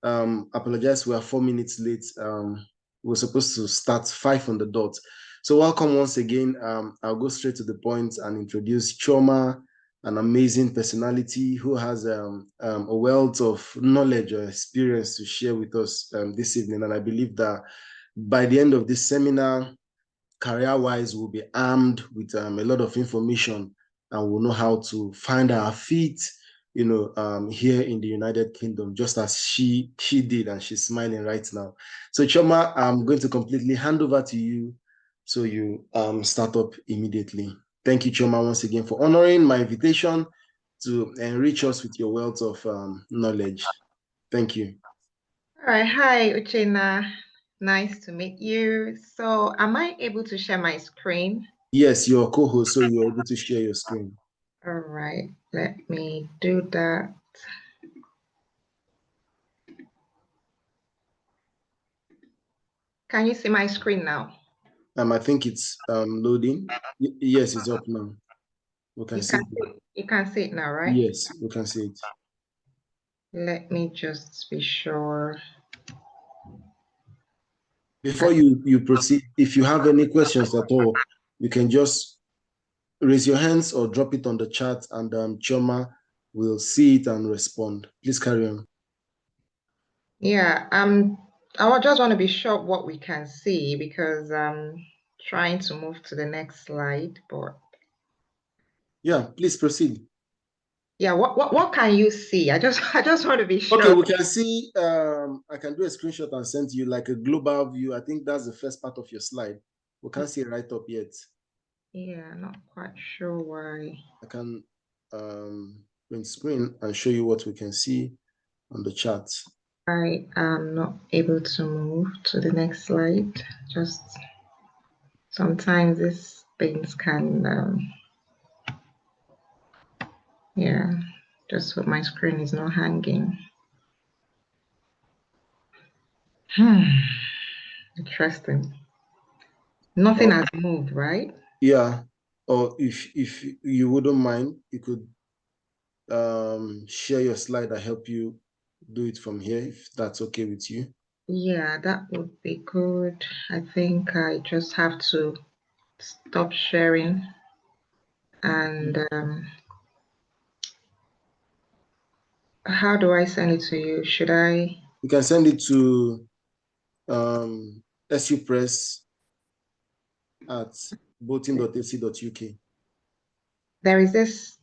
Apologize, we are 4 minutes late. We're supposed to start 5 on the dot. So welcome once again. I'll go straight to the point and introduce Chioma, an amazing personality who has a wealth of knowledge or experience to share with us this evening. And I believe that by the end of this seminar, career-wise, we'll be armed with a lot of information and we'll know how to find our feet, here in the United Kingdom, just as she did, and she's smiling right now. So Chioma, I'm going to completely hand over to you so you start up immediately. Thank you, Chioma, once again for honoring my invitation to enrich us with your wealth of knowledge. Thank you. All right. Hi, Uchenna. Nice to meet you. So am I able to share my screen? Yes, you're a co-host, so you're able to share your screen. All right. Let me do that. Can you see my screen now? I think it's loading. Yes, it's up now. We can see it. You can see it now, right? Yes, we can see it. Let me just be sure. Before you proceed, if you have any questions at all, you can just raise your hands or drop it on the chat, and Chioma will see it and respond. Please carry on. Yeah, I just want to be sure what we can see because I'm trying to move to the next slide, but yeah, please proceed. Yeah, what can you see? I just want to be sure. Okay, we can see. I can do a screenshot and send to you like a global view. I think that's the first part of your slide. We can't see it right up yet. Yeah, not quite sure why. I can print screen and show you what we can see on the chat. I am not able to move to the next slide. Just sometimes these things can, yeah, just so my screen is not hanging. Interesting. Nothing has moved, right? Yeah. Or if you wouldn't mind, you could share your slide. I help you do it from here, if that's okay with you. Yeah, that would be good. I think I just have to stop sharing and how do I send it to you? Should I? You can send it to supress@bolton.ac.uk. There is this.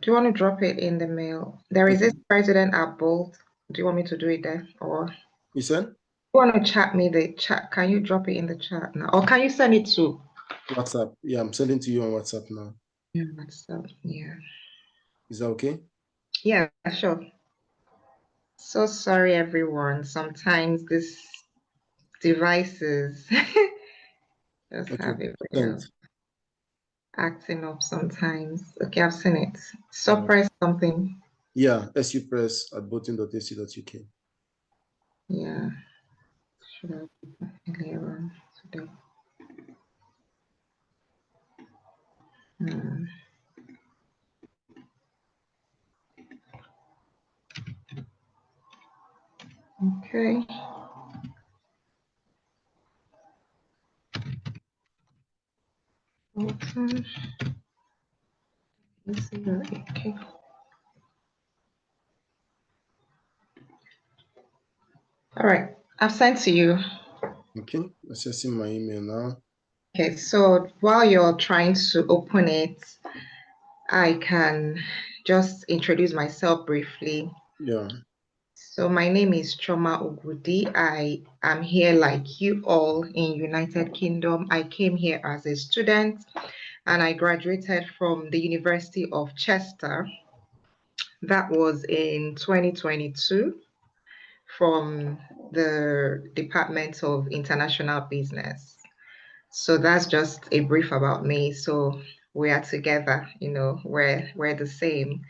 Do you want to drop it in the mail? There is this president at Bolt. Do you want me to do it there? Or you said? You want to chat me the chat? Can you drop it in the chat now? Or can you send it to WhatsApp? Yeah, I'm sending to you on WhatsApp now. Yeah, WhatsApp. Yeah. Is that okay? Yeah, sure. So sorry, everyone. Sometimes these devices just have a way of acting up sometimes. Okay, I've seen it. Suppress something. Yeah, supress@bolton.ac.uk. Yeah. Should I put later on today? Okay. Okay. Let's see. Okay. All right. I've sent to you. Okay, accessing my email now. Okay, so while you're trying to open it, I can just introduce myself briefly. Yeah. So my name is Chioma Ogudi. I am here like you all in United Kingdom. I came here as a student and I graduated from the University of Chester. That was in 2022 from the Department of International Business. So that's just a brief about me. So we are together, we're the same.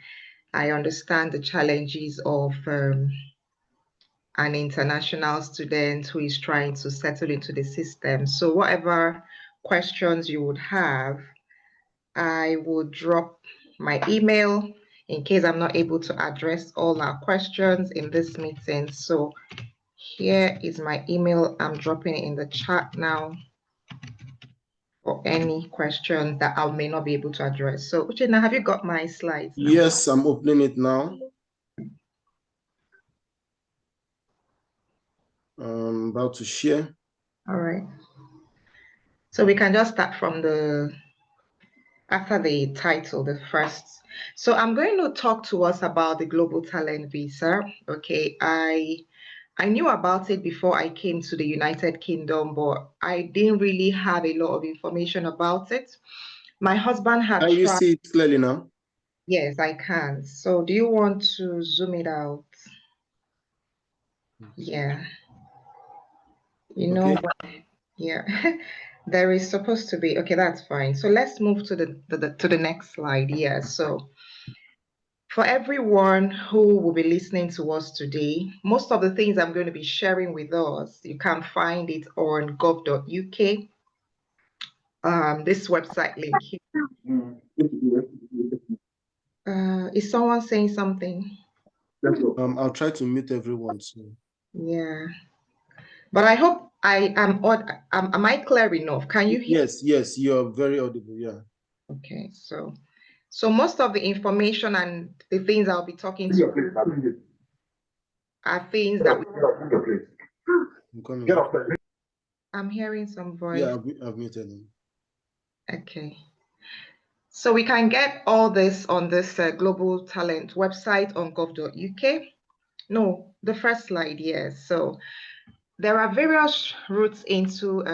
I understand the challenges of an international student who is trying to settle into the system. So whatever questions you would have, I will drop my email. in case I'm not able to address all our questions in this meeting. So here is my email. I'm dropping it in the chat now for any questions that I may not be able to address. So Uchenna, have you got my slides now? Yes, I'm opening it now. I'm about to share. All right. So we can just start from after the title, the first. So I'm going to talk to us about the Global Talent Visa. Okay, I knew about it before I came to the United Kingdom, but I didn't really have a lot of information about it. My husband had Can you tried. see it clearly now? Yes, I can. So do you want to zoom it out? Yeah. You know Okay. what? Yeah. There is supposed to be, okay, that's fine. So let's move to the next slide. Yeah. So for everyone who will be listening to us today, most of the things I'm going to be sharing with us, you can find it on gov.uk. This website link here. Is someone saying something? I'll try to mute everyone soon. Yeah. But I hope I am odd. Am I clear enough? Can you hear? Yes, you're very audible. Yeah. Okay, so most of the information and the things I'll be talking to are things that I'm coming. I'm hearing some voice. Yeah, I've muted him. Okay. So we can get all this on this Global Talent website on gov.uk. No, the first slide, yes. So there are various routes into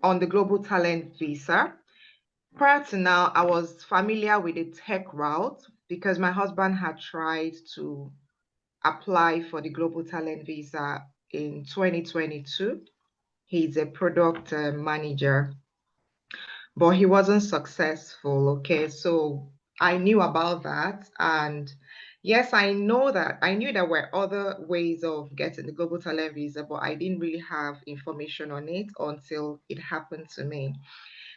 on the Global Talent Visa. Prior to now, I was familiar with the tech route because my husband had tried to apply for the Global Talent Visa in 2022. He's a product manager, but he wasn't successful. Okay, so I knew about that. And yes, I knew there were other ways of getting the Global Talent Visa, but I didn't really have information on it until it happened to me.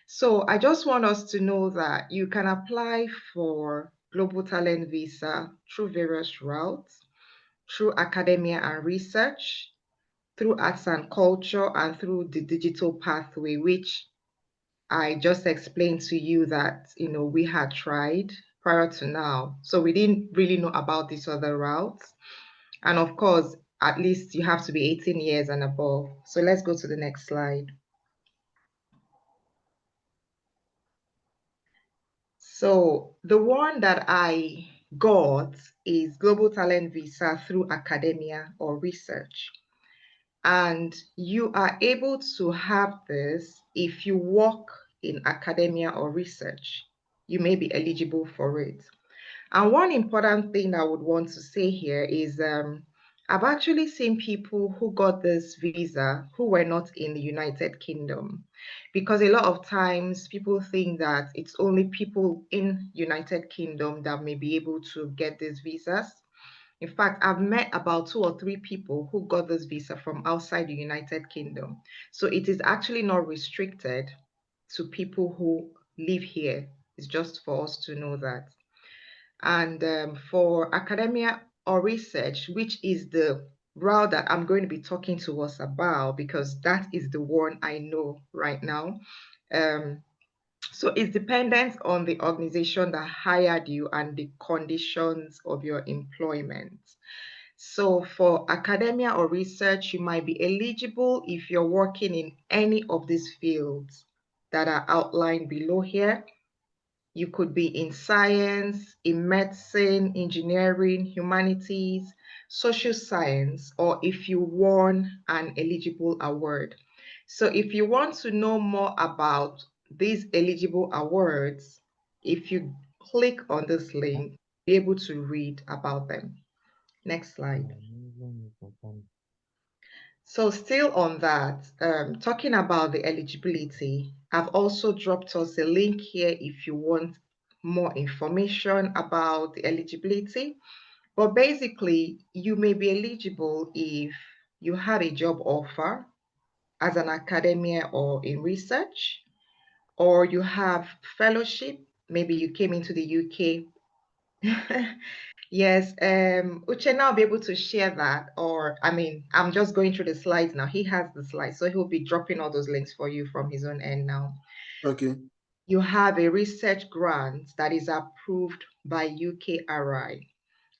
So I just want us to know that you can apply for Global Talent Visa through various routes, through academia and research, through arts and culture, and through the digital pathway, which I just explained to you that, we had tried prior to now. So we didn't really know about these other routes. And of course, at least you have to be 18 years and above. So let's go to the next slide. So the one that I got is Global Talent Visa through academia or research. And you are able to have this if you work in academia or research. You may be eligible for it. And one important thing I would want to say here is I've actually seen people who got this visa who were not in the United Kingdom, because a lot of times people think that it's only people in United Kingdom that may be able to get these visas. In fact, I've met about 2 or 3 people who got this visa from outside the United Kingdom. So it is actually not restricted to people who live here. It's just for us to know that. And for academia or research, which is the route that I'm going to be talking to us about, because that is the one I know right now. So it's dependent on the organization that hired you and the conditions of your employment. So for academia or research, you might be eligible if you're working in any of these fields that are outlined below here. You could be in science, in medicine, engineering, humanities, social science, or if you won an eligible award. So if you want to know more about these eligible awards, if you click on this link, be able to read about them. Next slide. So still on that, talking about the eligibility, I've also dropped us a link here if you want more information about the eligibility. But basically, you may be eligible if you have a job offer as an academia or in research, or you have fellowship. Maybe you came into the UK Yes, Uchenna will be able to share that, or I mean, I'm just going through the slides now. He has the slides, so he'll be dropping all those links for you from his own end now. Okay. You have a research grant that is approved by UKRI,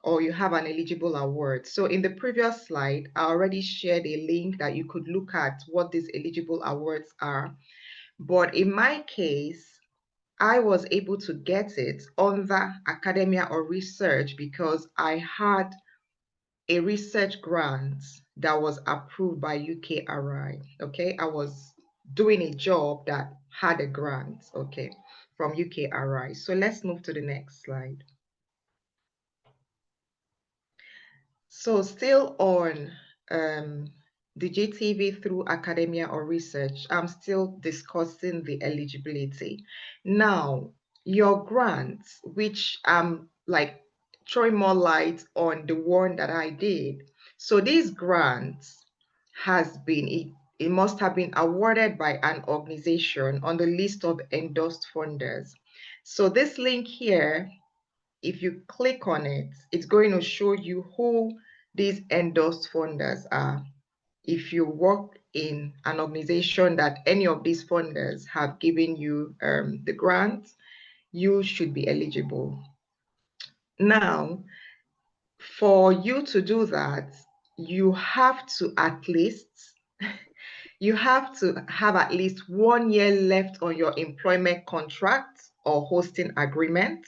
or you have an eligible award. So in the previous slide, I already shared a link that you could look at what these eligible awards are. But in my case, I was able to get it under academia or research because I had a research grant that was approved by UKRI. Okay, I was doing a job that had a grant, okay, from UKRI. So let's move to the next slide. So still on the GTV through academia or research, I'm still discussing the eligibility. Now, your grants, which I'm like throwing more light on the one that I did. So these grants has been, it must have been awarded by an organization on the list of endorsed funders. So this link here, if you click on it, it's going to show you who these endorsed funders are. If you work in an organization that any of these funders have given you the grant, you should be eligible. Now, for you to do that, you have to at least have at least 1 year left on your employment contract or hosting agreement,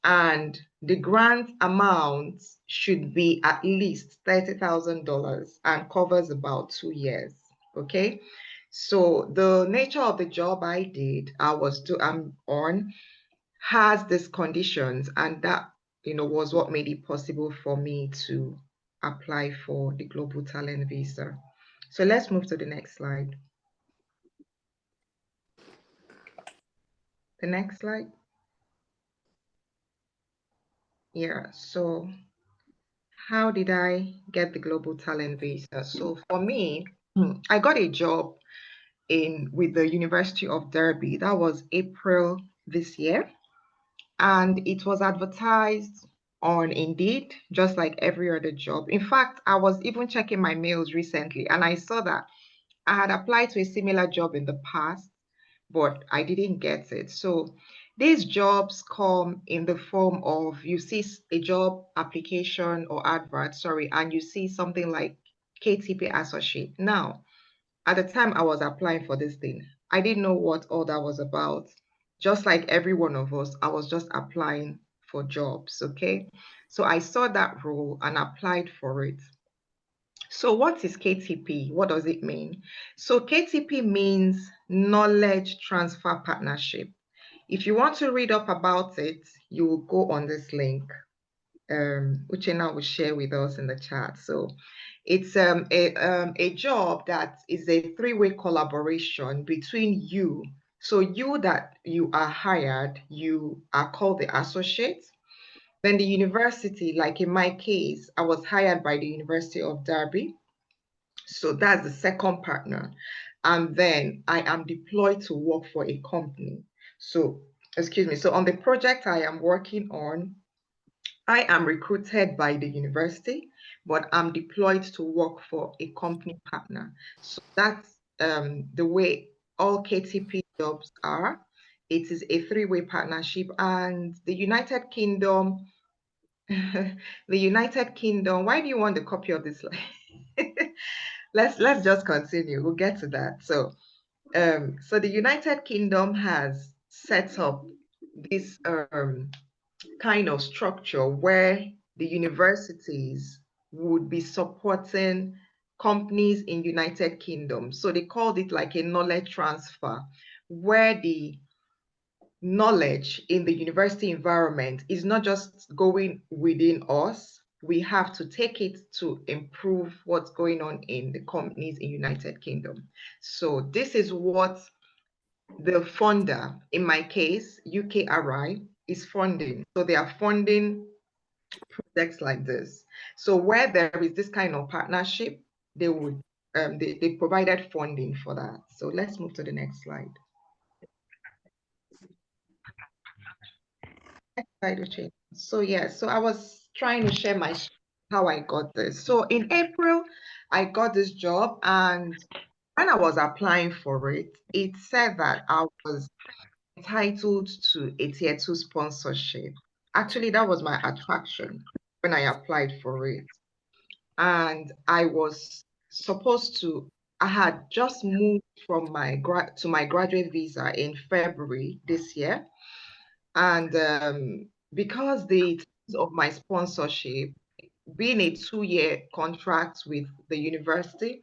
and the grant amount should be at least $30,000 and covers about 2 years. Okay, so the nature of the job I'm on has these conditions, and that was what made it possible for me to apply for the Global Talent Visa. So let's move to the next slide. The next slide. Yeah, so how did I get the Global Talent Visa? So for me, I got a job with the University of Derby. That was April this year. And it was advertised on Indeed, just like every other job. In fact, I was even checking my mails recently and I saw that I had applied to a similar job in the past, but I didn't get it. So these jobs come in the form of, you see a job application or advert, sorry, and you see something like KTP Associate. Now, at the time I was applying for this thing, I didn't know what all that was about. Just like every one of us, I was just applying for jobs, okay? So I saw that role and applied for it. So what is KTP? What does it mean? So KTP means Knowledge Transfer Partnership. If you want to read up about it, you will go on this link. Uchenna will share with us in the chat. So it's a job that is a three-way collaboration between you. So you are hired, you are called the associate. Then the university, like in my case, I was hired by the University of Derby. So that's the second partner. And then I am deployed to work for a company. So, excuse me. So on the project I am working on, I am recruited by the university, but I'm deployed to work for a company partner. So that's the way all KTP jobs are. It is a three-way partnership, and the United Kingdom, the United Kingdom. Why do you want a copy of this slide? Let's just continue. We'll get to that. So the United Kingdom has set up this kind of structure where the universities would be supporting companies in United Kingdom. So they called it like a knowledge transfer, where the knowledge in the university environment is not just going within us. We have to take it to improve what's going on in the companies in United Kingdom. So this is what the funder, in my case, UKRI, is funding. So they are funding projects like this. So where there is this kind of partnership, they would they provided funding for that. So let's move to the next slide. Next slide, Uchenna. So yeah, so I was trying to share how I got this. So in April, I got this job, and when I was applying for it, it said that I was entitled to a tier two sponsorship. Actually, that was my attraction when I applied for it. And I was supposed to, I had just moved from my to my graduate visa in February this year. And because the terms of my sponsorship, being a 2-year contract with the university,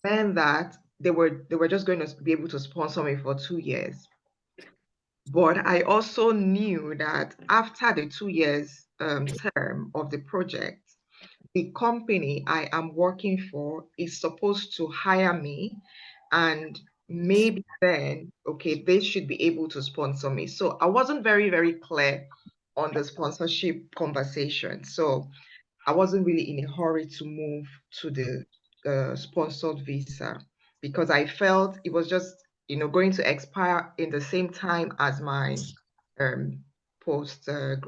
meant that they were just going to be able to sponsor me for 2 years. But I also knew that after the 2 years term of the project, the company I am working for is supposed to hire me, and maybe then, okay, they should be able to sponsor me. So I wasn't very, very clear on the sponsorship conversation. So I wasn't really in a hurry to move to the sponsored visa because I felt it was just, going to expire in the same time as my um,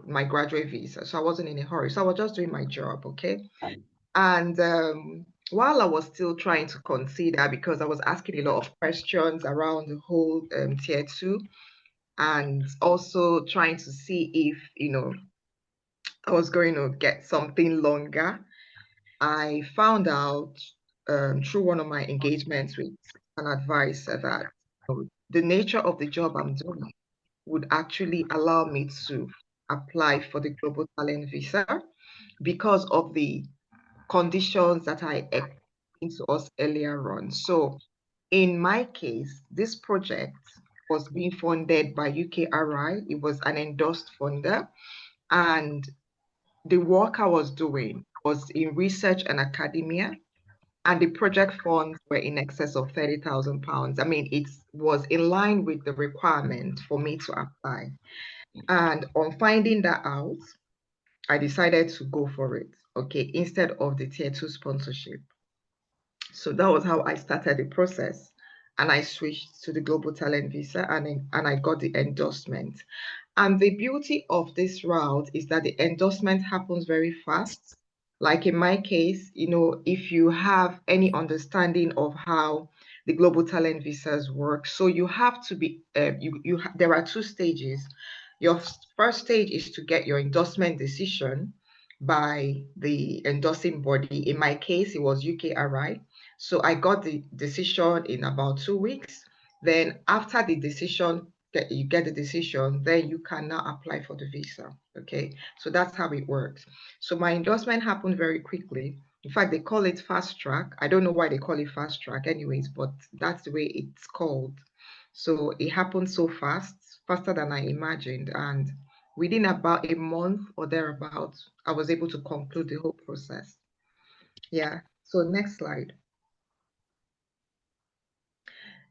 my graduate visa. So I wasn't in a hurry. So I was just doing my job, okay? And while I was still trying to consider, because I was asking a lot of questions around the whole tier two, and also trying to see if, I was going to get something longer, I found out through one of my engagements with an advisor that the nature of the job I'm doing would actually allow me to apply for the Global Talent Visa because of the conditions that I explained to us earlier on. So in my case, this project was being funded by UKRI. It was an endorsed funder. And the work I was doing was in research and academia. And the project funds were in excess of £30,000. I mean, it was in line with the requirement for me to apply. And on finding that out, I decided to go for it, okay, instead of the tier two sponsorship. So that was how I started the process. And I switched to the Global Talent Visa, and I got the endorsement. And the beauty of this route is that the endorsement happens very fast. Like in my case, if you have any understanding of how the Global Talent Visas work, so you have to be, there are 2 stages. Your first stage is to get your endorsement decision by the endorsing body. In my case, it was UKRI. So I got the decision in about 2 weeks. Then after the decision, you get the decision, then you can now apply for the visa. Okay, so that's how it works. So my endorsement happened very quickly. In fact, they call it fast track. I don't know why they call it fast track anyways, but that's the way it's called. So it happened so fast, faster than I imagined. And within about a month or thereabouts, I was able to conclude the whole process. Yeah. So next slide.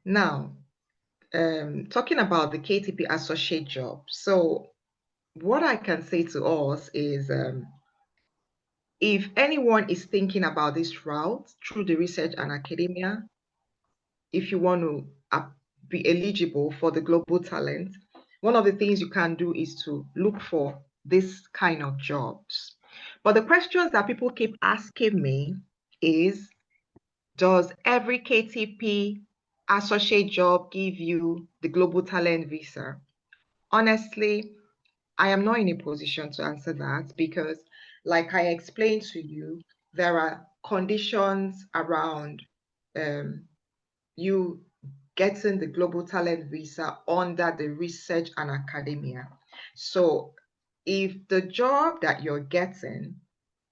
Now, talking about the KTP Associate job. So what I can say to us is if anyone is thinking about this route through the research and academia, if you want to be eligible for the global talent, one of the things you can do is to look for this kind of jobs. But the questions that people keep asking me is, does every KTP associate job give you the global talent visa? Honestly, I am not in a position to answer that because, like I explained to you, there are conditions around um, you getting the global talent visa under the research and academia. So if the job that you're getting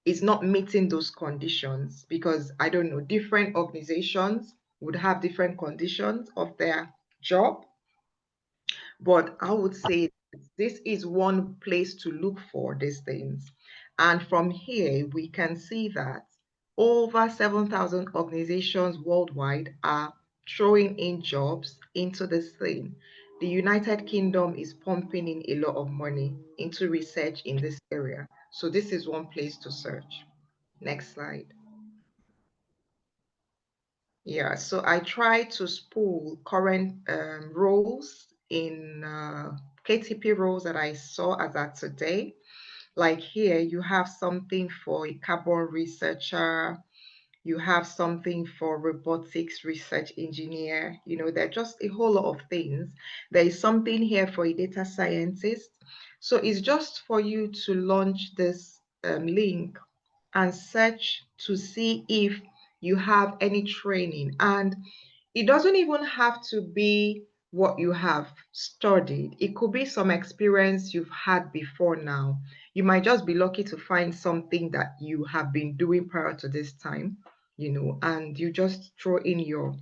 is not meeting those conditions, because I don't know, different organizations would have different conditions of their job, but I would say this is one place to look for these things. And from here, we can see that over 7,000 organizations worldwide are throwing in jobs into this thing. The United Kingdom is pumping in a lot of money into research in this area. So this is one place to search. Next slide. Yeah, so I try to spool current roles in KTP roles that I saw as at today. Like here, you have something for a carbon researcher, you have something for robotics research engineer. There are just a whole lot of things. There is something here for a data scientist. So it's just for you to launch this link and search to see if you have any training. And it doesn't even have to be what you have studied. It could be some experience you've had before now. You might just be lucky to find something that you have been doing prior to this time, and you just throw in your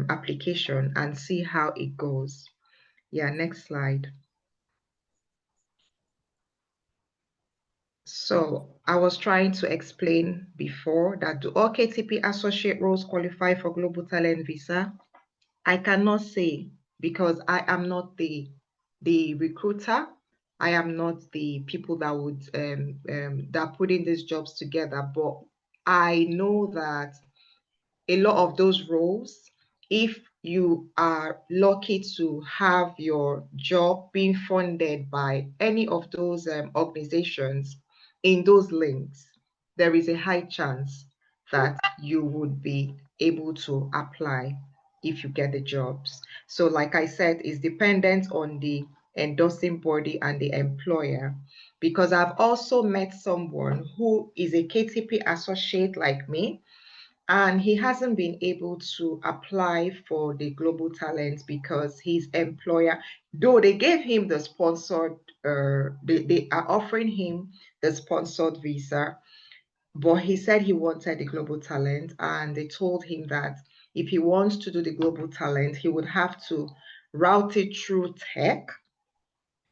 application and see how it goes. Yeah, next slide. So I was trying to explain before that do all KTP Associate roles qualify for Global Talent Visa? I cannot say because I am not the recruiter. I am not the people that would that put in these jobs together. But I know that a lot of those roles, if you are lucky to have your job being funded by any of those organizations in those links, there is a high chance that you would be able to apply if you get the jobs. So like I said, it's dependent on the endorsing body and the employer, because I've also met someone who is a KTP associate like me, and he hasn't been able to apply for the global talent because his employer, though they gave him the sponsored, they are offering him the sponsored visa, but he said he wanted the global talent, and they told him that if he wants to do the global talent, he would have to route it through tech.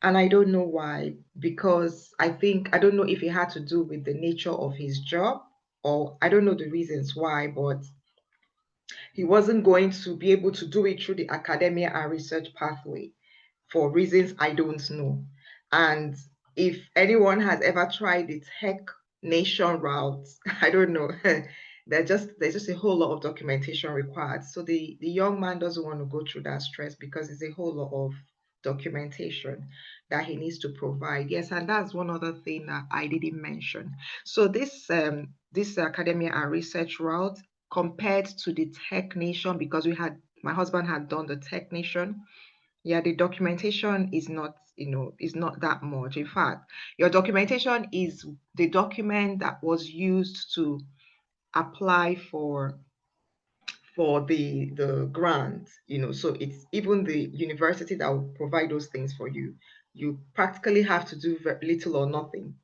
And I don't know why, because I don't know if it had to do with the nature of his job, or I don't know the reasons why, but he wasn't going to be able to do it through the academia and research pathway for reasons I don't know. And if anyone has ever tried the Tech Nation route, I don't know. There's just a whole lot of documentation required. So the young man doesn't want to go through that stress because it's a whole lot of documentation that he needs to provide. Yes, and that's one other thing that I didn't mention. So this academia and research route compared to the Tech Nation, because my husband had done the Tech Nation. Yeah, the documentation is not, is not that much. In fact, your documentation is the document that was used to apply for the grant, so it's even the university that will provide those things for you. You practically have to do very little or nothing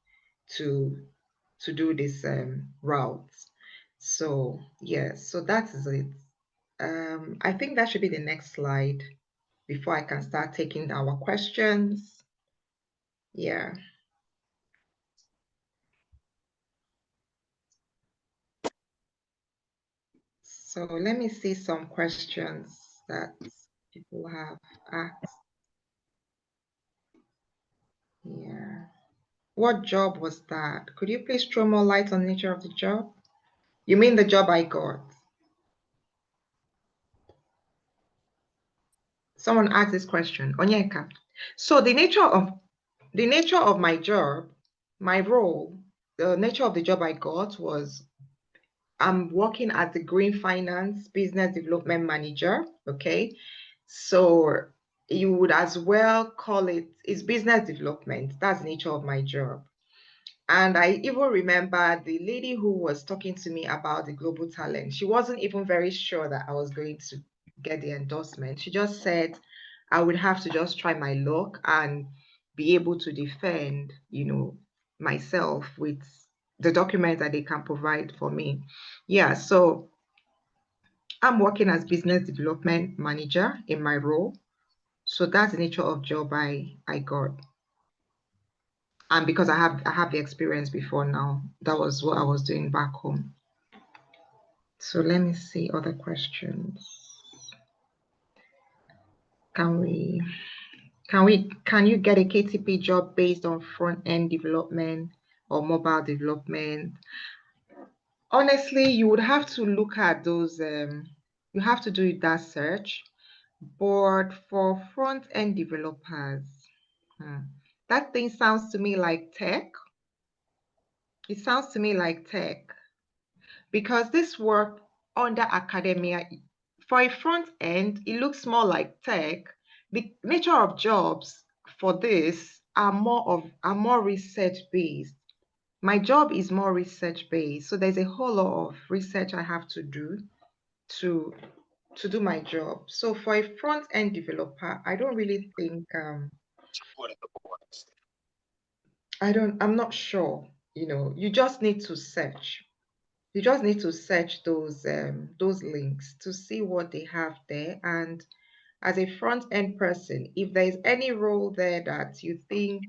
to do this route. So yeah, so that is it. I think that should be the next slide before I can start taking our questions. Yeah. So let me see some questions that people have asked. Yeah. What job was that? Could you please throw more light on the nature of the job? You mean the job I got? Someone asked this question. Onyeka. So the nature of my job, my role, the nature of the job I got was I'm working as the Green Finance Business Development Manager. Okay. So you would as well call it's business development. That's the nature of my job. And I even remember the lady who was talking to me about the global talent. She wasn't even very sure that I was going to get the endorsement. She just said I would have to just try my luck and be able to defend, myself with the document that they can provide for me. Yeah, so I'm working as business development manager in my role. So that's the nature of job I got. And because I have the experience before now, that was what I was doing back home. So let me see other questions. Can you get a KTP job based on front end development or mobile development? Honestly, you would have to look at those, you have to do that search. But for front-end developers, that thing sounds to me like tech. It sounds to me like tech because this work under academia, for a front end, it looks more like tech. The nature of jobs for this are more research based. My job is more research based, so there's a whole lot of research I have to do to do my job. So for a front end developer, I don't really think I'm not sure. You just need to search. You just need to search those links to see what they have there. And as a front end person, if there's any role there that you think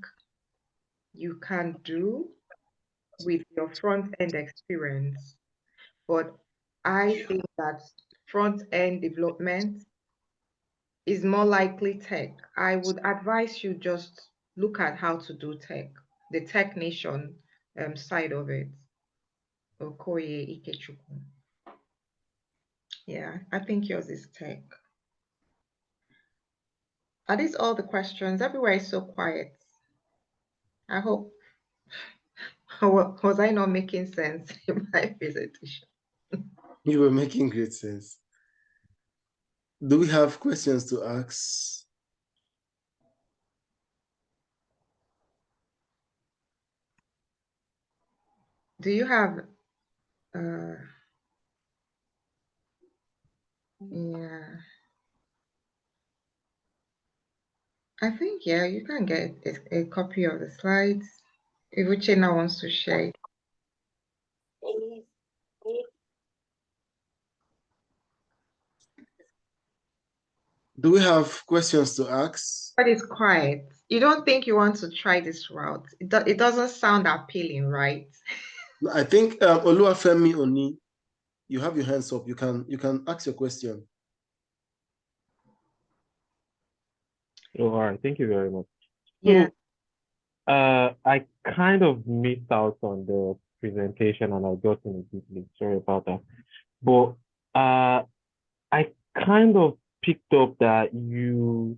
you can do with your front end experience, but I think that front end development is more likely tech. I would advise you just look at how to do tech, the technician side of it. Okoye Ikechukwu. Yeah, I think yours is tech. Are these all the questions? Everywhere is so quiet. I hope, was I not making sense in my presentation? You were making great sense. Do we have questions to ask? Do you have, yeah, I think, yeah, you can get a copy of the slides if Uchenna wants to share it. Do we have questions to ask? But it's quiet. You don't think you want to try this route? It doesn't sound appealing, right? I think Oluwafemi Oni, you have your hands up. You can ask your question. Oh, all right. Thank you very much. Yeah. So, I kind of missed out on the presentation and I got in a bit late. Sorry about that. But I kind of picked up that you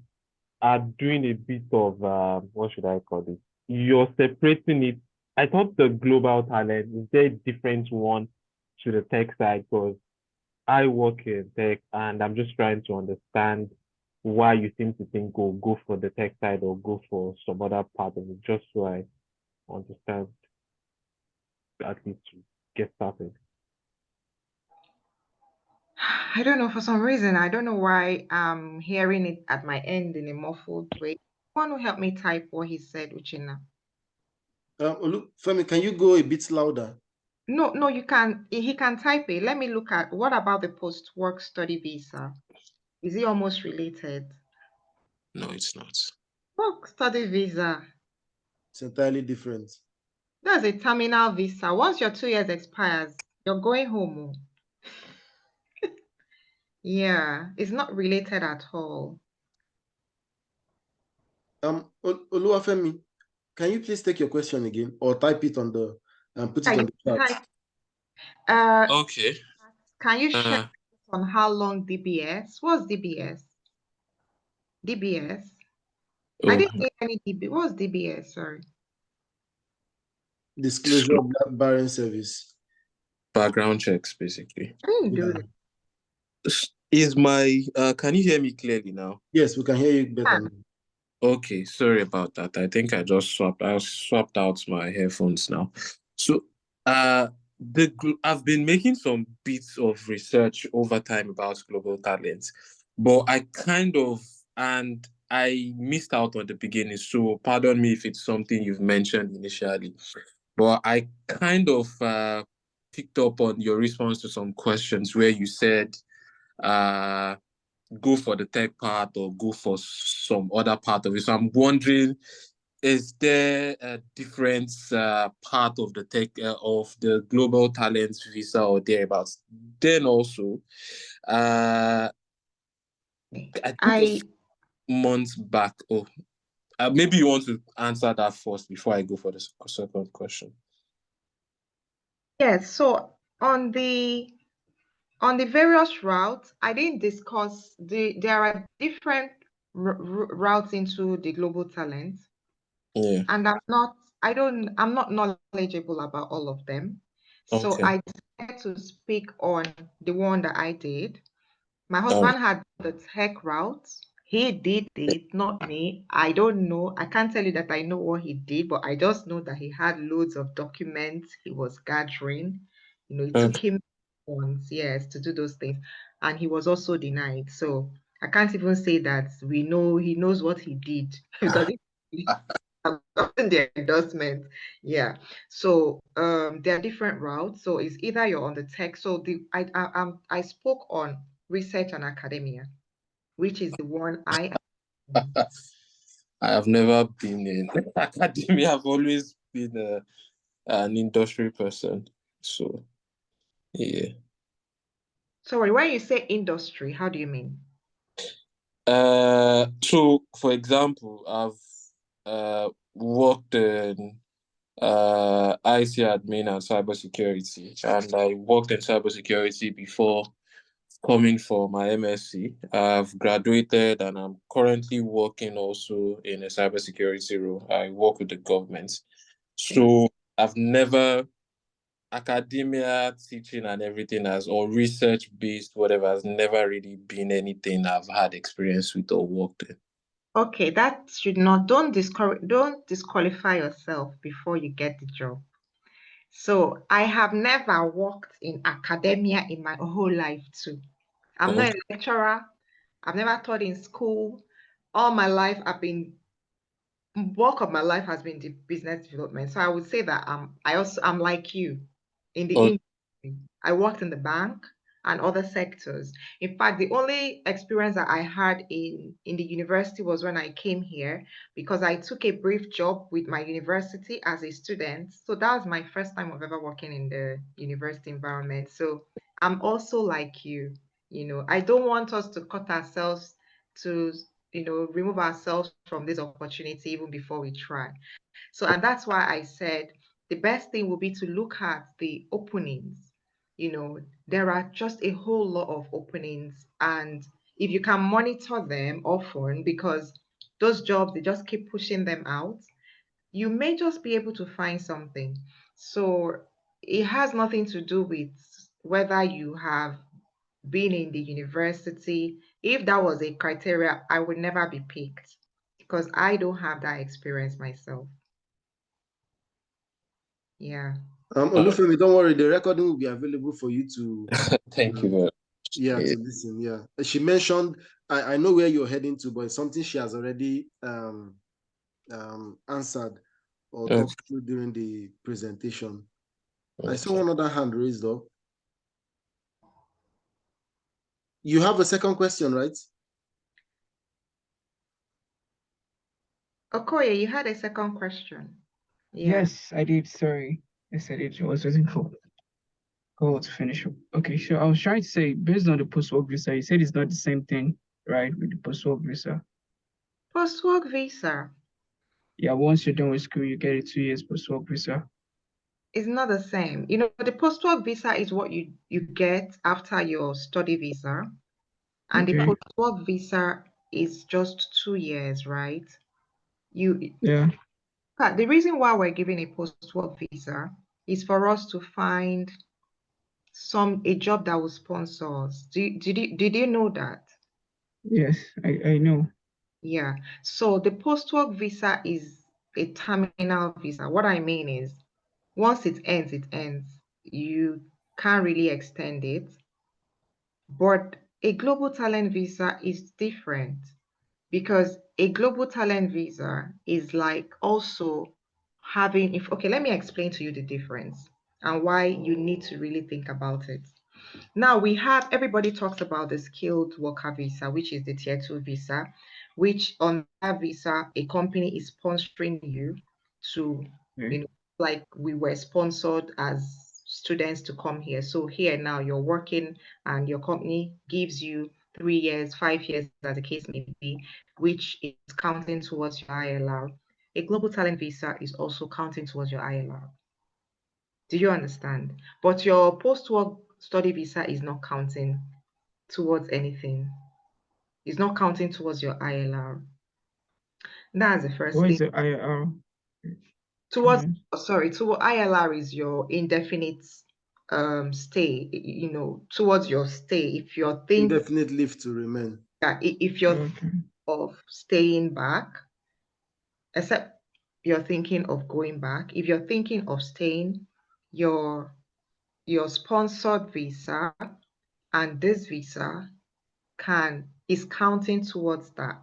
are doing a bit of what should I call it? You're separating it. I thought the global talent is there a different one to the tech side because I work in tech and I'm just trying to understand why you seem to think go for the tech side or go for some other part of it, just so I understand at least to get started. I don't know, for some reason, I don't know why I'm hearing it at my end in a muffled way. Want to help me type what he said, Uchenna? Femi, can you go a bit louder? No, you can. He can type it. Let me look at what about the post-work study visa? Is it almost related? No, it's not. Work study visa. It's entirely different. That's a terminal visa. Once your 2 years expires, you're going home. Yeah, it's not related at all. Oluwafemi, can you please take your question again or type it on the put it on the chat? Okay. Can you share on how long DBS? What's DBS? DBS? I didn't hear any DBS. What's DBS? Sorry. Disclosure of barren service. Background checks, basically. I didn't do that. Is my can you hear me clearly now? Yes, we can hear you better now. Okay, sorry about that. I think I just swapped out my headphones now. So I've been making some bits of research over time about global talents, but I missed out on the beginning. So pardon me if it's something you've mentioned initially, but I kind of picked up on your response to some questions where you said go for the tech part or go for some other part of it. So I'm wondering, is there a different part of the tech of the global talents visa or thereabouts? Then also, I think months back. Maybe you want to answer that first before I go for the second question. Yes. So on the On the various routes, I didn't discuss there are different routes into the global talent, Yeah. and I'm not knowledgeable about all of them. So Okay. I decided to speak on the one that I did. My Um, husband had the tech route. He did it, not me. I don't know. I can't tell you that I know what he did, but I just know that he had loads of documents he was gathering. It took okay. him months, yes, to do those things. And he was also denied. So I can't even say that we know he knows what he did because I've gotten the endorsement. Yeah. So there are different routes. So it's either you're on the tech. So I spoke on research and academia, which is the one I am. I have never been in academia. I've always been an industry person. So, yeah. Sorry, when you say industry, how do you mean? So for example, I've worked in IT admin and cybersecurity, and I worked in cybersecurity before coming for my MSc. I've graduated and I'm currently working also in a cybersecurity role. I work with the government. So I've never academia, teaching and everything has or research based whatever has never really been anything I've had experience with or worked in. Okay, that should not, don't disqualify yourself before you get the job. So I have never worked in academia in my whole life too. I'm not Okay. a lecturer. I've never taught in school. All my life, bulk of my life has been the business development. So I would say that I'm like you in the Oh, industry. I worked in the bank and other sectors. In fact, the only experience that I had in the university was when I came here because I took a brief job with my university as a student. So that was my first time of ever working in the university environment. So I'm also like you. I don't want us to cut ourselves to remove ourselves from this opportunity even before we try. So, and that's why I said the best thing will be to look at the openings. There are just a whole lot of openings, and if you can monitor them often, because those jobs, they just keep pushing them out, you may just be able to find something. So, it has nothing to do with whether you have being in the university. If that was a criteria, I would never be picked because I don't have that experience myself. Yeah. Olufemi, don't worry, the recording will be available for you to, thank you very much. yeah, Yeah. to listen. Yeah, she mentioned, I know where you're heading to, but it's something she has already answered or Okay. talked through during the presentation. I saw Okay. one other hand raised up. You have a second question, right? Okoye, you had a second question. Yeah. Yes, I did. Sorry. Yes, I did. I was waiting for call to finish up. Okay, sure. I was trying to say, based on the post-work visa, you said it's not the same thing, right, with the post-work visa. Post-work visa Yeah, once you're done with school, you get a 2 years post-work visa. is not the same. The post-work visa is what you get after your study visa, and the Okay. post-work visa is just 2 years, right? You Yeah. The reason why we're giving a post-work visa is for us to find a job that will sponsor us. Did you know that? Yes, I know. Yeah. So the post-work visa is a terminal visa. What I mean is once it ends, it ends. You can't really extend it. But a global talent visa is different because a global talent visa is like also having, if okay, let me explain to you the difference and why you need to really think about it. Now everybody talks about the skilled worker visa, which is the tier 2 visa, which on that visa, a company is sponsoring you to, Okay. like we were sponsored as students to come here. So here now you're working and your company gives you 3 years, 5 years, as the case may be, which is counting towards your ILR. A global talent visa is also counting towards your ILR. Do you understand? But your post-work study visa is not counting towards anything. It's not counting towards your ILR. That's the first What thing. is the IR? Towards ILR is your indefinite stay, towards your stay. If you're thinking Indefinite leave to remain. if you're Okay. of staying back, except you're thinking of going back. If you're thinking of staying, your sponsored visa and this visa is counting towards that.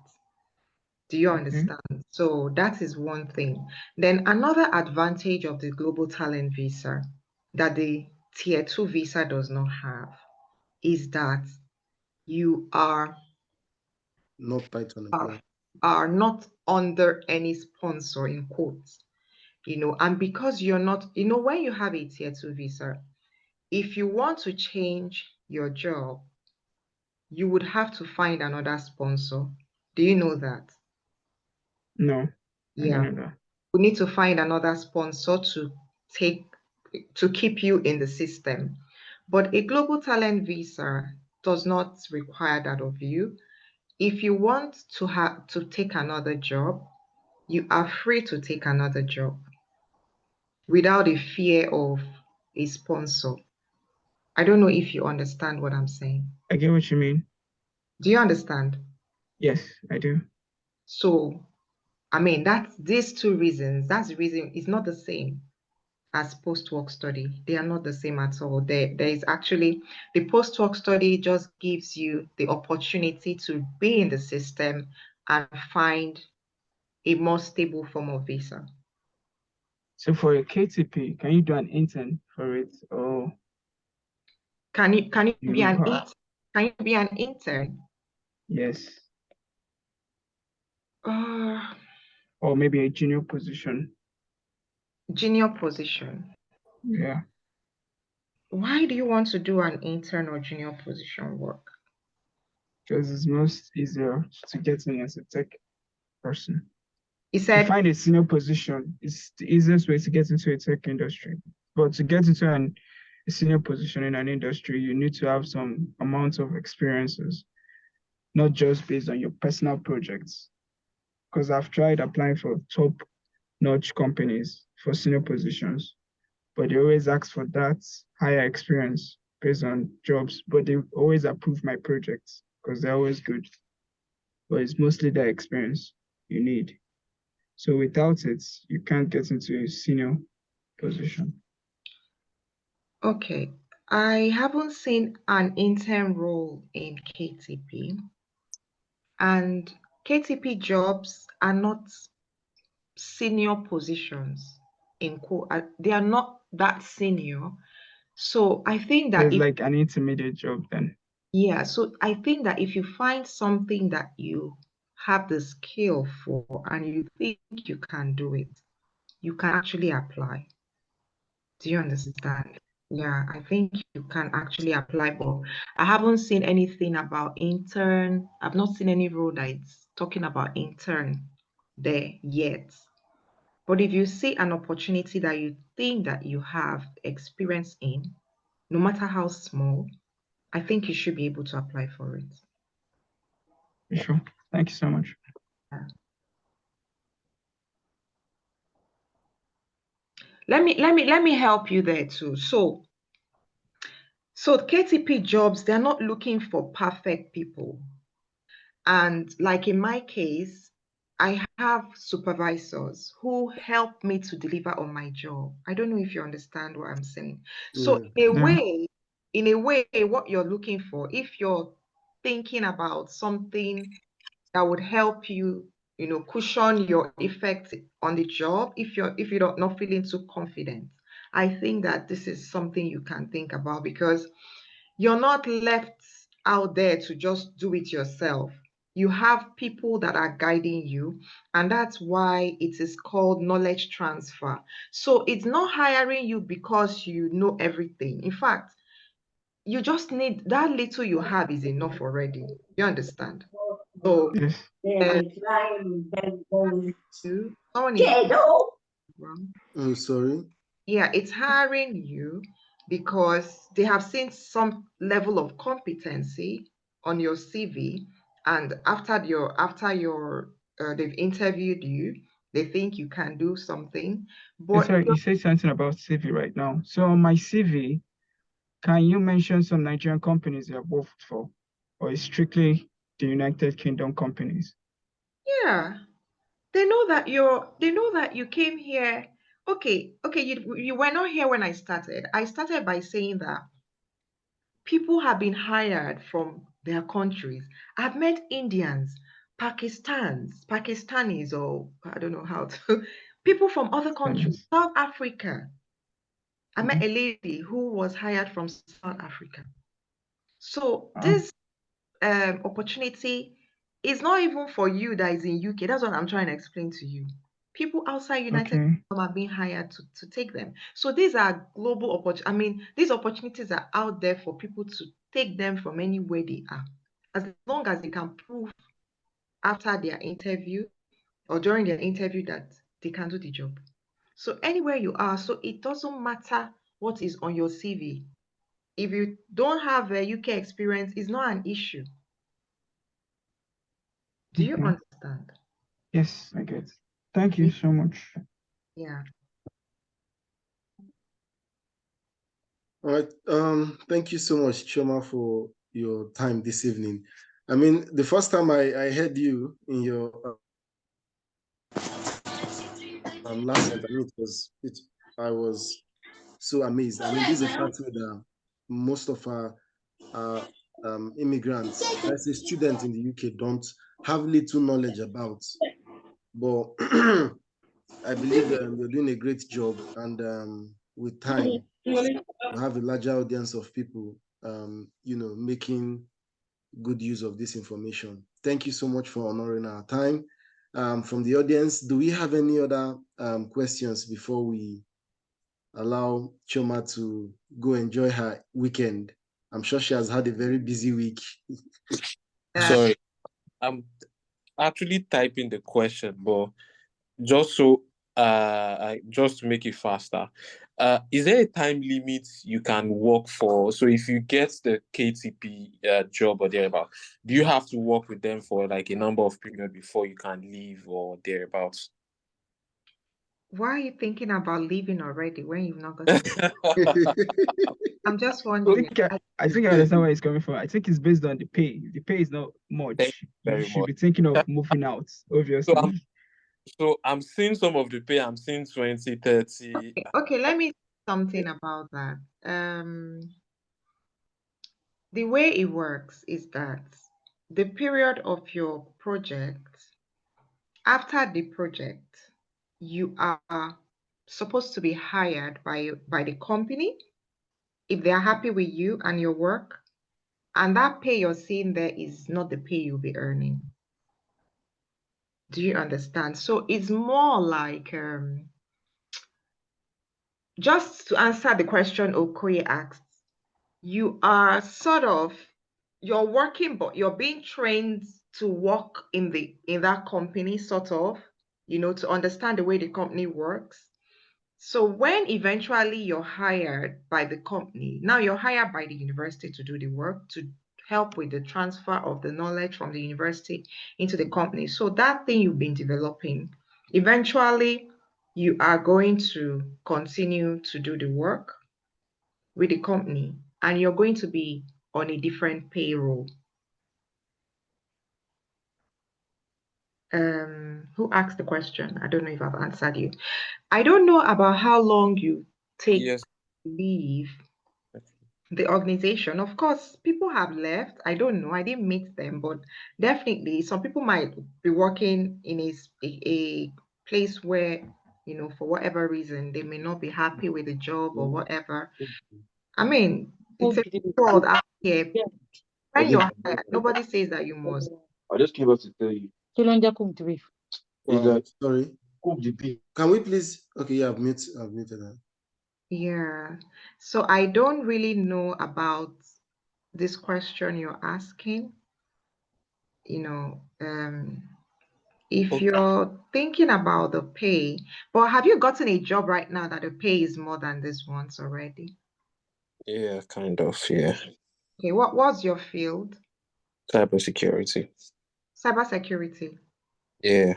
Do you understand? So that is one thing. Then another advantage of the global talent visa that the tier 2 visa does not have is that you are Not tied to an employer. are not under any sponsor in quotes, and because you're not, when you have a tier 2 visa, if you want to change your job, you would have to find another sponsor. Do you know that? No, I Yeah. don't know that. We need to find another sponsor to keep you in the system. But a global talent visa does not require that of you. If you want to take another job, you are free to take another job without a fear of a sponsor. I don't know if you understand what I'm saying. I get what you mean. Do you understand? Yes, I do. So, that's these two reasons. That's the reason it's not the same as post-work study. They are not the same at all. There is actually, the post-work study just gives you the opportunity to be in the system and find a more stable form of visa. So for a KTP, can you do an intern for it, or Can you be an have... intern? Can you be an intern? Yes. Or maybe a junior position. Junior position. Yeah. Why do you want to do an intern or junior position work? Because it's most easier to get in as a tech person. He To said, find a senior position is the easiest way to get into a tech industry. But to get into a senior position in an industry, you need to have some amount of experiences, not just based on your personal projects. Because I've tried applying for top-notch companies for senior positions, but they always ask for that higher experience based on jobs, but they always approve my projects because they're always good. But it's mostly the experience you need. So without it, you can't get into a senior position. okay, I haven't seen an intern role in KTP, and KTP jobs are not senior positions in quote. They are not that senior. So I think So that it's like an intermediate job then. so I think that if you find something that you have the skill for and you think you can do it, you can actually apply. Do you understand? Yeah, I think you can actually apply, but I haven't seen anything about intern. I've not seen any role that's talking about intern there yet. But if you see an opportunity that you think that you have experience in, no matter how small, I think you should be able to apply for it. Sure. Thank you so much. Yeah. Let me help you there too. So KTP jobs, they're not looking for perfect people. And like in my case, I have supervisors who help me to deliver on my job. I don't know if you understand what I'm saying. So Yeah. in a way, what you're looking for, if you're thinking about something that would help you, cushion your effect on the job, if you're not feeling too confident, I think that this is something you can think about, because you're not left out there to just do it yourself. You have people that are guiding you, and that's why it is called knowledge transfer. So it's not hiring you because you know everything. In fact, you just need that little you have is enough already. You understand? So Yes. someone is I'm sorry. yeah, it's hiring you because they have seen some level of competency on your CV, and after your they've interviewed you, they think you can do something. But Sorry, you said something about CV right now. So on my CV, can you mention some Nigerian companies you have worked for, or is strictly the United Kingdom companies? yeah, they know that you came here. Okay, you were not here when I started. I started by saying that people have been hired from their countries. I've met Indians, Pakistanis, or I don't know how to, people from other countries, South Africa. I met a lady who was hired from South Africa. So this opportunity is not even for you that is in UK. That's what I'm trying to explain to you. People outside United Kingdom are being hired to take them. So these are global opportunities. I mean, these opportunities are out there for people to take them from anywhere they are, as long as they can prove after their interview or during their interview that they can do the job. So anywhere you are, so it doesn't matter what is on your CV. If you don't have a UK experience, it's not an issue. Do you understand? Yes, I get. Thank you so much. Yeah. All right. Thank you so much, Chioma, for your time this evening. I mean, the first time I heard you in your last interview, I was so amazed. I mean, this is a pathway that most of our immigrants, let's say students in the UK, don't have little knowledge about. But I believe you're doing a great job, and with time, we'll have a larger audience of people, making good use of this information. Thank you so much for honoring our time. From the audience, do we have any other questions before we allow Chioma to go enjoy her weekend? I'm sure she has had a very busy week. Sorry, I'm actually typing the question, but just so just to make it faster, is there a time limit you can work for? So if you get the KTP job or thereabout, do you have to work with them for like a number of period before you can leave or thereabouts? Why are you thinking about leaving already when you've not got I'm just wondering. I think I understand where it's coming from. I think it's based on the pay. If the pay is not much, you should be thinking of moving out, obviously. So I'm seeing some of the pay. I'm seeing 20, 30. Okay, let me say something about that. The way it works is that the period of your project, after the project, you are supposed to be hired by the company if they are happy with you and your work, and that pay you're seeing there is not the pay you'll be earning. Do you understand? So it's more like just to answer the question Okoye asked, you are you're working, but you're being trained to work in that company, sort of, to understand the way the company works. So when eventually you're hired by the company, now you're hired by the university to do the work, to help with the transfer of the knowledge from the university into the company. So that thing you've been developing, eventually you are going to continue to do the work with the company, and you're going to be on a different payroll. Who asked the question? I don't know if I've answered you. I don't know about how long you take to leave the organization. Of course, people have left. I don't know. I didn't meet them, but definitely some people might be working in a place where, for whatever reason, they may not be happy with the job or whatever. I mean, it's a world out here. When you're hired, nobody says that you must. I just came out to tell you. Sorry. Can we please? Okay, yeah, I've muted that. Yeah. So I don't really know about this question you're asking. If you're thinking about the pay, but have you gotten a job right now that the pay is more than this once already? Yeah, kind of. Yeah. Okay, what's your field? Cybersecurity. Cybersecurity. Yeah.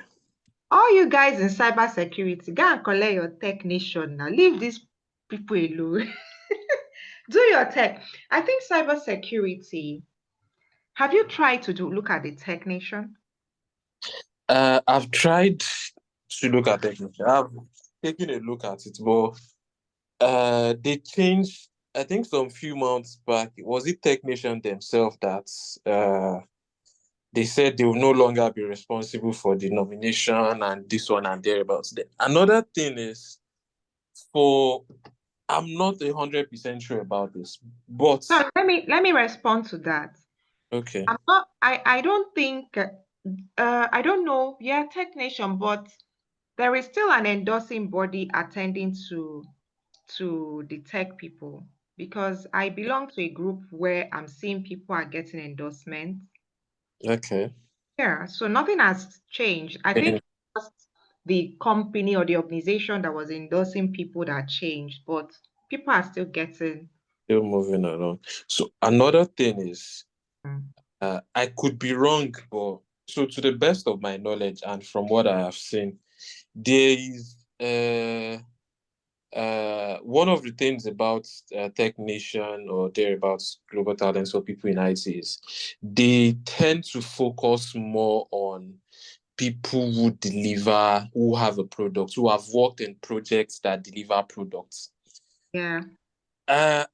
All you guys in cybersecurity, go and collect your technician now. Leave these people alone. Do your tech. I think cybersecurity. Have you tried to look at the technician? I've tried to look at it. I've taken a look at it, but they changed. I think some few months back, was it technician themselves that they said they will no longer be responsible for the nomination and this one and thereabouts. Another thing is for I'm not 100% sure about this, but So let me respond to that. okay, I'm not. I don't think. I don't know. Yeah, technician, but there is still an endorsing body attending to the tech people, because I belong to a group where I'm seeing people are getting endorsements. okay. Yeah, so nothing has changed. I think And it's just the company or the organization that was endorsing people that changed, but people are still getting. still moving along. So another thing is, Mm. I could be wrong, but so to the best of my knowledge and from what I have seen, there is one of the things about technician or thereabouts global talents or people in IT is they tend to focus more on people who deliver, who have a product, who have worked in projects that deliver products. Yeah,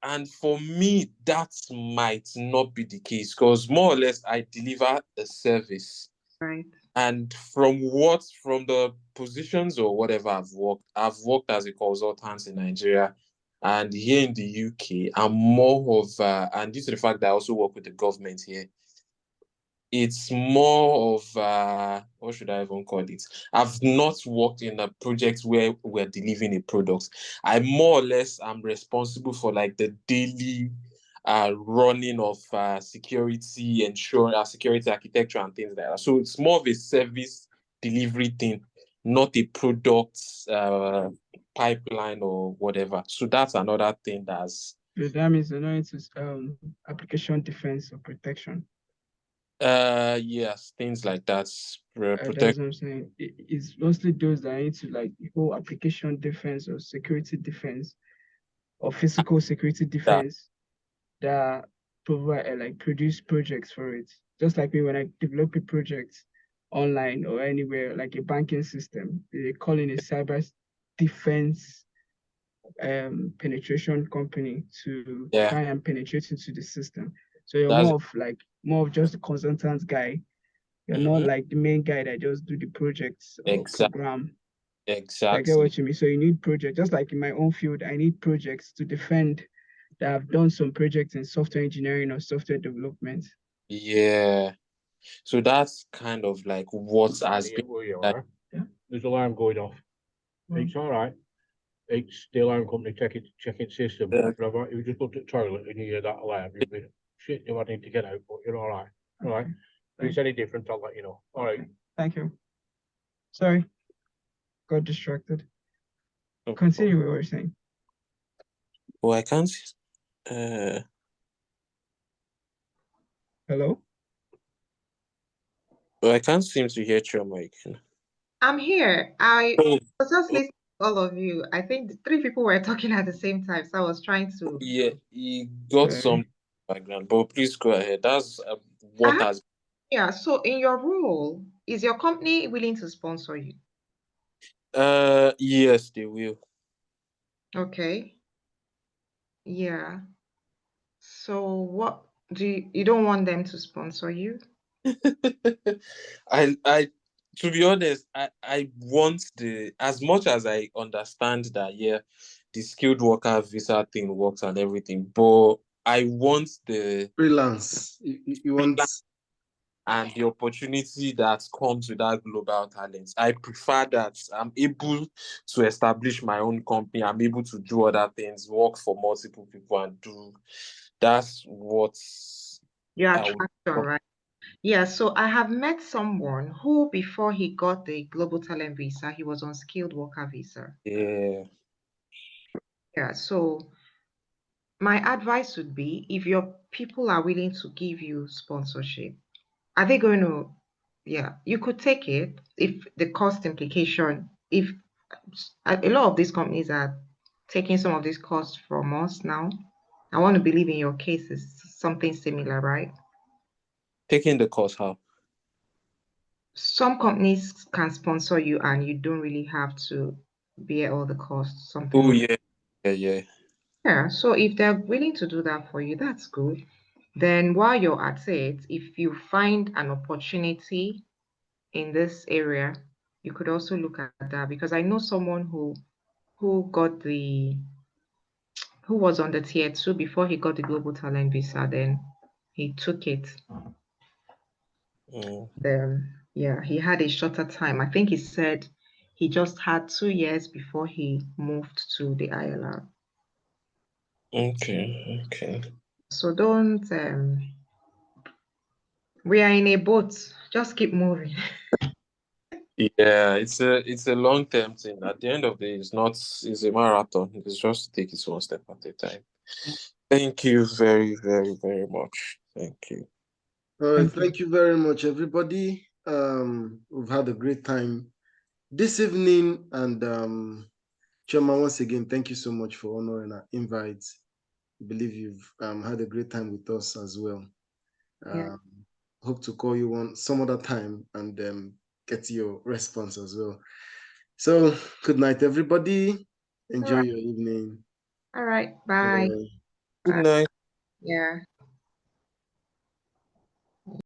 And for me, that might not be the case because more or less I deliver a service. right. And from the positions or whatever I've worked as a consultant in Nigeria and here in the UK, I'm more of, and due to the fact that I also work with the government here, it's more of what should I even call it? I've not worked in a project where we're delivering a product. I more or less am responsible for like the daily running of security, ensure security architecture and things like that. So it's more of a service delivery thing, not a product pipeline or whatever. So that's another thing that's So that means you're not into application defense or protection. yes, things like that. That's what I'm saying. It's mostly those that are into like the whole application defense or security defense or physical security that. defense that provide like produce projects for it. Just like me when I develop a project online or anywhere, like a banking system, they call it a cyber defense penetration company to Yeah, try and penetrate into the system. So you're that's more of just a consultant guy. You're not mhm. like the main guy that just do the projects or Exactly, program. So I get exactly. what you mean. So you need projects, just like in my own field, I need projects to defend that I've done some projects in software engineering or software development. Yeah. So that's kind of like what has Yeah, been well, you like, are. Yeah. There's alarm going off. It's all right. It's the alarm company checking system. Whatever. You just go to the toilet and you hear that alarm. You'll be shit. You might need to get out, but you're all right. All right. If it's any different, I'll let you know. All right. Thank you. Sorry, got distracted. oh, Continue what you were saying. oh, I can't uh Hello? I can't seem to hear Chioma again. I'm here. I Oh, was just oh, listening to all of you. I think the three people were talking at the same time, so I was trying to. yeah, he got some Sorry. background, but please go ahead. That's I what have, has yeah. So in your role, is your company willing to sponsor you? yes, they will. Okay. Yeah. So what you don't want them to sponsor you? I to be honest, I want the as much as I understand that yeah, the skilled worker visa thing works and everything, but I want the Freelance. You want and the opportunity that comes with that global talent. I prefer that I'm able to establish my own company. I'm able to do other things, work for multiple people, and do. That's what Your I would. attraction, right? Yeah. So I have met someone who, before he got the global talent visa, he was on skilled worker visa. Yeah. Yeah. So my advice would be, if your people are willing to give you sponsorship, are they going to, yeah, you could take it if the cost implication, if a lot of these companies are taking some of these costs from us now. I want to believe in your case is something similar, right? Taking the course, how? Some companies can sponsor you and you don't really have to bear all the costs, something Oh, like yeah. Yeah, so if they're willing to do that for you, that's good. Then while you're at it, if you find an opportunity in this area, you could also look at that, because I know someone who got the who was on the tier 2 before he got the global talent visa, then he took it. Mm. Yeah, he had a shorter time. I think he said he just had 2 years before he moved to the ILR. Okay. So don't we are in a boat. Just keep moving. Yeah, it's a long-term thing. At the end of the day, it's a marathon. It's just take it one step at a time. Thank you very, very, very much. Thank you. All right, Thank you. thank you very much, everybody. We've had a great time this evening, and Chioma, once again, thank you so much for honoring our invite. I believe you've had a great time with us as well. Yeah. Hope to call you some other time and get your response as well. So, good night, everybody. Enjoy your evening. All right. Bye. Good Bye. night. Yeah.